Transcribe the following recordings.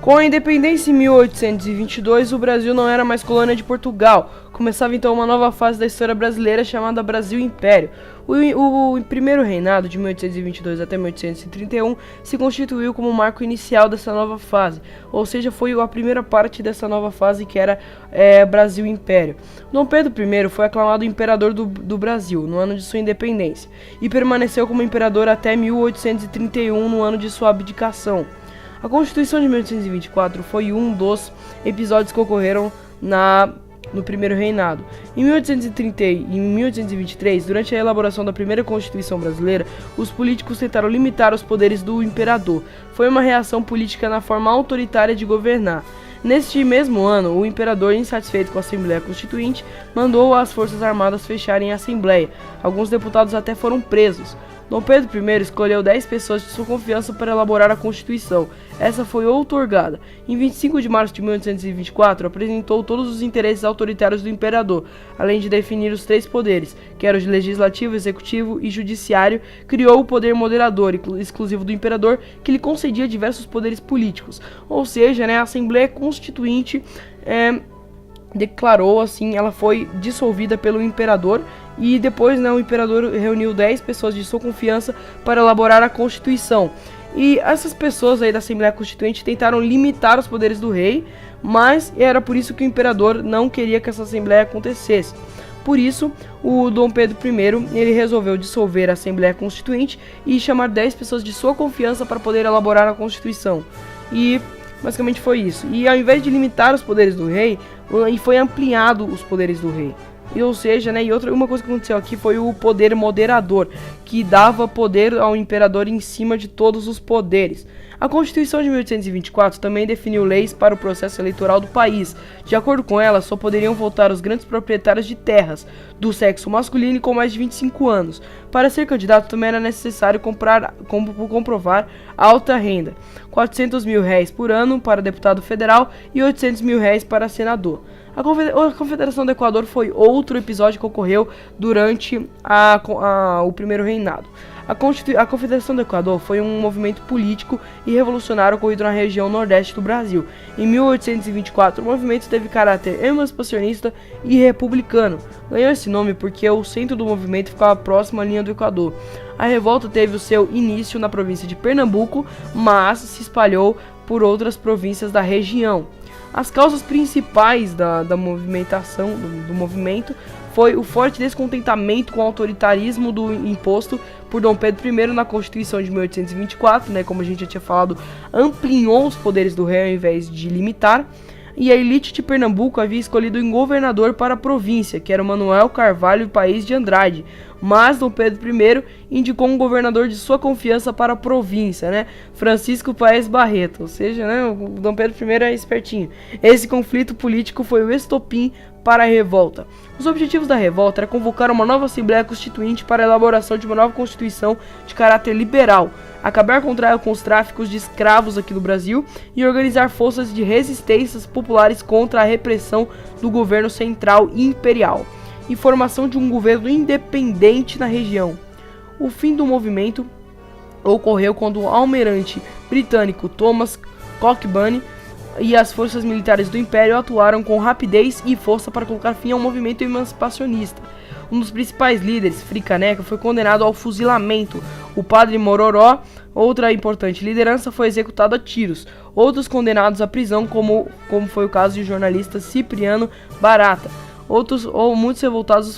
Com a independência em 1822, o Brasil não era mais colônia de Portugal. Começava então uma nova fase da história brasileira chamada Brasil Império. O primeiro reinado, de 1822 até 1831, se constituiu como marco inicial dessa nova fase, ou seja, foi a primeira parte dessa nova fase que era Brasil Império. Dom Pedro I foi aclamado imperador do Brasil no ano de sua independência e permaneceu como imperador até 1831, no ano de sua abdicação. A Constituição de 1824 foi um dos episódios que ocorreram no primeiro reinado. Em 1830 e em 1823, durante a elaboração da primeira Constituição brasileira, os políticos tentaram limitar os poderes do imperador. Foi uma reação política na forma autoritária de governar. Neste mesmo ano, o imperador, insatisfeito com a Assembleia Constituinte, mandou as forças armadas fecharem a Assembleia. Alguns deputados até foram presos. Dom Pedro I escolheu 10 pessoas de sua confiança para elaborar a Constituição. Essa foi outorgada. Em 25 de março de 1824, apresentou todos os interesses autoritários do imperador, além de definir os 3 poderes, que eram o legislativo, executivo e judiciário. Criou o poder moderador, exclusivo do imperador, que lhe concedia diversos poderes políticos. Ou seja, a Assembleia Constituinte declarou assim, ela foi dissolvida pelo imperador. E depois, o imperador reuniu 10 pessoas de sua confiança para elaborar a Constituição. E essas pessoas aí da Assembleia Constituinte tentaram limitar os poderes do rei, mas era por isso que o imperador não queria que essa Assembleia acontecesse. Por isso, o Dom Pedro I ele resolveu dissolver a Assembleia Constituinte e chamar 10 pessoas de sua confiança para poder elaborar a Constituição. E basicamente foi isso. E ao invés de limitar os poderes do rei, foi ampliado os poderes do rei. Ou seja, uma coisa que aconteceu aqui foi o poder moderador, que dava poder ao imperador em cima de todos os poderes. A Constituição de 1824 também definiu leis para o processo eleitoral do país. De acordo com ela, só poderiam votar os grandes proprietários de terras do sexo masculino com mais de 25 anos. Para ser candidato também era necessário comprovar alta renda, R$400 mil por ano para deputado federal e R$800 mil para senador. A Confederação do Equador foi outro episódio que ocorreu durante o primeiro reinado. A Confederação do Equador foi um movimento político e revolucionário ocorrido na região nordeste do Brasil. Em 1824, o movimento teve caráter emancipacionista e republicano. Ganhou esse nome porque o centro do movimento ficava próximo à linha do Equador. A revolta teve o seu início na província de Pernambuco, mas se espalhou por outras províncias da região. As causas principais da movimentação do movimento foi o forte descontentamento com o autoritarismo do imposto por Dom Pedro I na Constituição de 1824, como a gente já tinha falado, ampliou os poderes do rei ao invés de limitar. E a elite de Pernambuco havia escolhido um governador para a província, que era o Manuel Carvalho Paes de Andrade, mas Dom Pedro I indicou um governador de sua confiança para a província, Francisco Paes Barreto, ou seja, o Dom Pedro I é espertinho. Esse conflito político foi o estopim para a revolta. Os objetivos da revolta era convocar uma nova Assembleia Constituinte para a elaboração de uma nova Constituição de caráter liberal, acabar com os tráficos de escravos aqui no Brasil e organizar forças de resistências populares contra a repressão do governo central e imperial, e formação de um governo independente na região. O fim do movimento ocorreu quando o almirante britânico Thomas Cockburn e as forças militares do Império atuaram com rapidez e força para colocar fim ao movimento emancipacionista. Um dos principais líderes, Frei Caneca, foi condenado ao fuzilamento. O padre Mororó, outra importante liderança, foi executado a tiros. Outros condenados à prisão, como foi o caso do jornalista Cipriano Barata.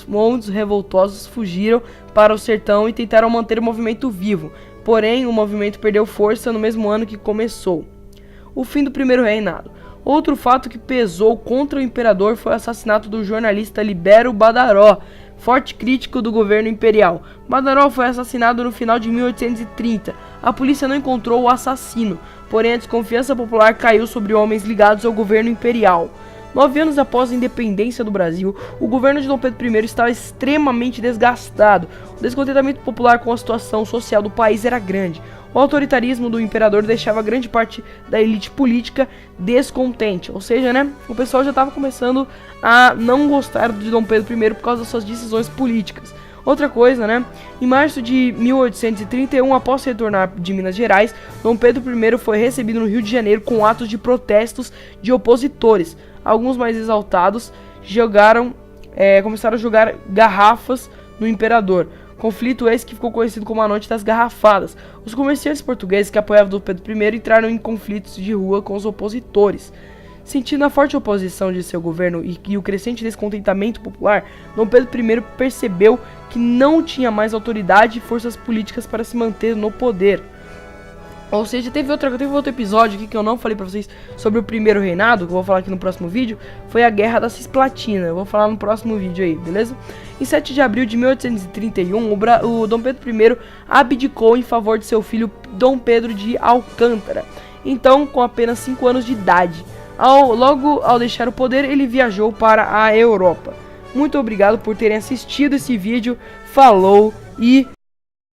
Muitos revoltosos fugiram para o sertão e tentaram manter o movimento vivo. Porém, o movimento perdeu força no mesmo ano que começou. O fim do primeiro reinado. Outro fato que pesou contra o imperador foi o assassinato do jornalista Libério Badaró, forte crítico do governo imperial. Badaró foi assassinado no final de 1830. A polícia não encontrou o assassino, porém a desconfiança popular caiu sobre homens ligados ao governo imperial. 9 anos após a independência do Brasil, o governo de Dom Pedro I estava extremamente desgastado. O descontentamento popular com a situação social do país era grande. O autoritarismo do imperador deixava grande parte da elite política descontente. Ou seja, o pessoal já estava começando a não gostar de Dom Pedro I por causa das suas decisões políticas. Outra coisa, né? Em março de 1831, após retornar de Minas Gerais, Dom Pedro I foi recebido no Rio de Janeiro com atos de protestos de opositores. Alguns mais exaltados começaram a jogar garrafas no imperador. Conflito esse que ficou conhecido como a Noite das Garrafadas. Os comerciantes portugueses que apoiavam Dom Pedro I entraram em conflitos de rua com os opositores. Sentindo a forte oposição de seu governo e o crescente descontentamento popular, Dom Pedro I percebeu que não tinha mais autoridade e forças políticas para se manter no poder. Ou seja, teve outro episódio aqui que eu não falei pra vocês sobre o primeiro reinado, que eu vou falar aqui no próximo vídeo, foi a Guerra da Cisplatina. Eu vou falar no próximo vídeo aí, beleza? Em 7 de abril de 1831, o Dom Pedro I abdicou em favor de seu filho Dom Pedro de Alcântara, então com apenas 5 anos de idade. Logo ao deixar o poder, ele viajou para a Europa. Muito obrigado por terem assistido esse vídeo, falou e